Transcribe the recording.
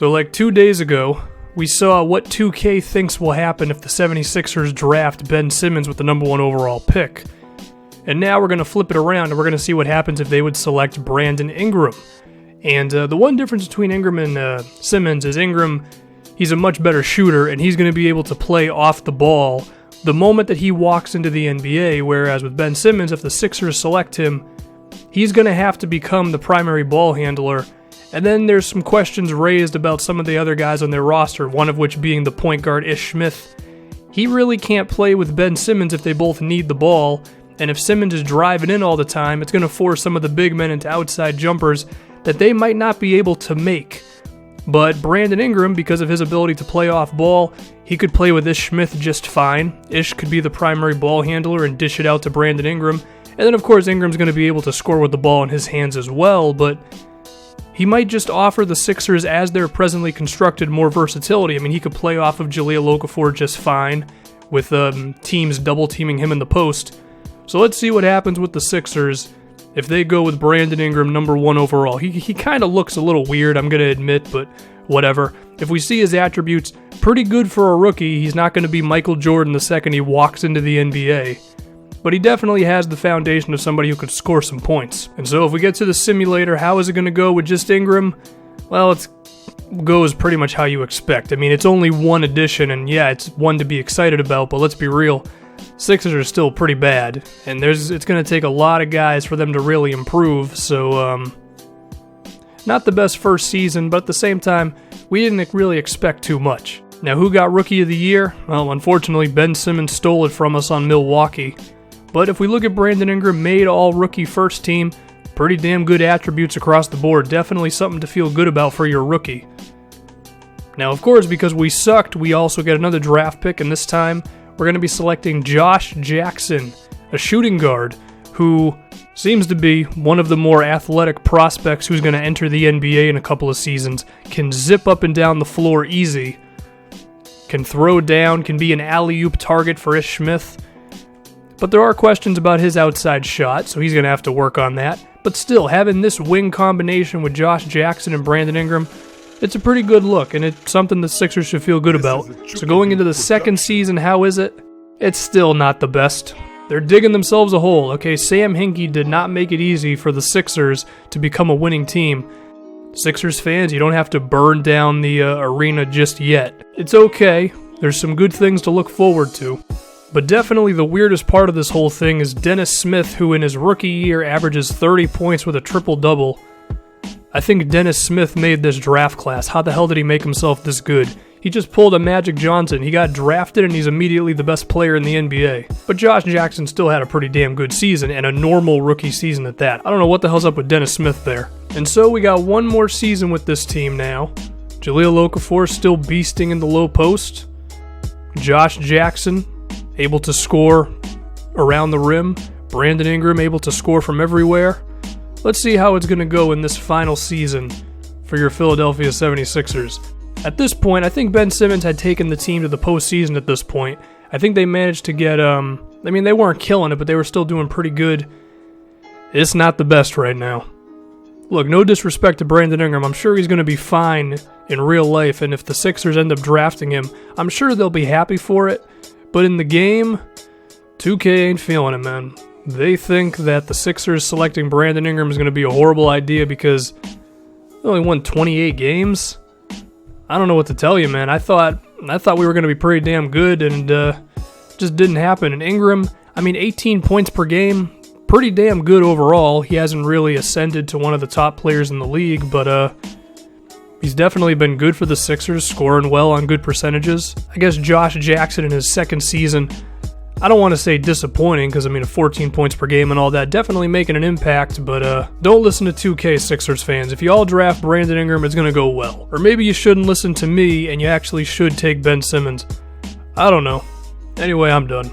So like 2 days ago, we saw what 2K thinks will happen if the 76ers draft Ben Simmons with the number 1 overall pick. And now we're going to flip it around and we're going to see what happens if they would select Brandon Ingram. And the one difference between Ingram and Simmons is Ingram, he's a much better shooter and he's going to be able to play off the ball the moment that he walks into the NBA, whereas with Ben Simmons, if the Sixers select him, he's going to have to become the primary ball handler. And then there's some questions raised about some of the other guys on their roster, one of which being the point guard Ish Smith. He really can't play with Ben Simmons if they both need the ball, and if Simmons is driving in all the time, it's going to force some of the big men into outside jumpers that they might not be able to make. But Brandon Ingram, because of his ability to play off ball, he could play with Ish Smith just fine. Ish could be the primary ball handler and dish it out to Brandon Ingram. And then of course Ingram's going to be able to score with the ball in his hands as well, but he might just offer the Sixers, as they're presently constructed, more versatility. I mean, he could play off of Jahlil Okafor just fine, with teams double-teaming him in the post. So let's see what happens with the Sixers if they go with Brandon Ingram number 1 overall. He kind of looks a little weird, I'm going to admit, but whatever. If we see his attributes, pretty good for a rookie. He's not going to be Michael Jordan the second he walks into the NBA. But he definitely has the foundation of somebody who could score some points. And so if we get to the simulator, how is it going to go with just Ingram? Well, it goes pretty much how you expect. I mean, it's only one addition, and yeah, it's one to be excited about, but let's be real. Sixers are still pretty bad, and it's going to take a lot of guys for them to really improve, so not the best first season, but at the same time, we didn't really expect too much. Now, who got Rookie of the Year? Well, unfortunately, Ben Simmons stole it from us on Milwaukee. But if we look at Brandon Ingram, made all-rookie first team, pretty damn good attributes across the board. Definitely something to feel good about for your rookie. Now, of course, because we sucked, we also get another draft pick, and this time we're going to be selecting Josh Jackson, a shooting guard who seems to be one of the more athletic prospects who's going to enter the NBA in a couple of seasons, can zip up and down the floor easy, can throw down, can be an alley-oop target for Ish Smith. But there are questions about his outside shot, so he's going to have to work on that. But still, having this wing combination with Josh Jackson and Brandon Ingram, it's a pretty good look, and it's something the Sixers should feel good about. So going into the second season, how is it? It's still not the best. They're digging themselves a hole. Okay, Sam Hinkie did not make it easy for the Sixers to become a winning team. Sixers fans, you don't have to burn down the arena just yet. It's okay. There's some good things to look forward to. But definitely the weirdest part of this whole thing is Dennis Smith, who in his rookie year averages 30 points with a triple-double. I think Dennis Smith made this draft class. How the hell did he make himself this good? He just pulled a Magic Johnson. He got drafted and he's immediately the best player in the NBA. But Josh Jackson still had a pretty damn good season, and a normal rookie season at that. I don't know what the hell's up with Dennis Smith there. And so we got one more season with this team now. Jahlil Okafor still beasting in the low post. Josh Jackson able to score around the rim. Brandon Ingram able to score from everywhere. Let's see how it's going to go in this final season for your Philadelphia 76ers. At this point, I think Ben Simmons had taken the team to the postseason at this point. I think they managed to get, they weren't killing it, but they were still doing pretty good. It's not the best right now. Look, no disrespect to Brandon Ingram. I'm sure he's going to be fine in real life, and if the Sixers end up drafting him, I'm sure they'll be happy for it. But in the game, 2K ain't feeling it, man. They think that the Sixers selecting Brandon Ingram is going to be a horrible idea because they only won 28 games. I don't know what to tell you, man. I thought we were going to be pretty damn good, and just didn't happen. And Ingram, 18 points per game, pretty damn good overall. He hasn't really ascended to one of the top players in the league, but he's definitely been good for the Sixers, scoring well on good percentages. I guess Josh Jackson in his second season, I don't want to say disappointing, because 14 points per game and all that, definitely making an impact, but don't listen to 2K Sixers fans. If you all draft Brandon Ingram, it's going to go well. Or maybe you shouldn't listen to me, and you actually should take Ben Simmons. I don't know. Anyway, I'm done.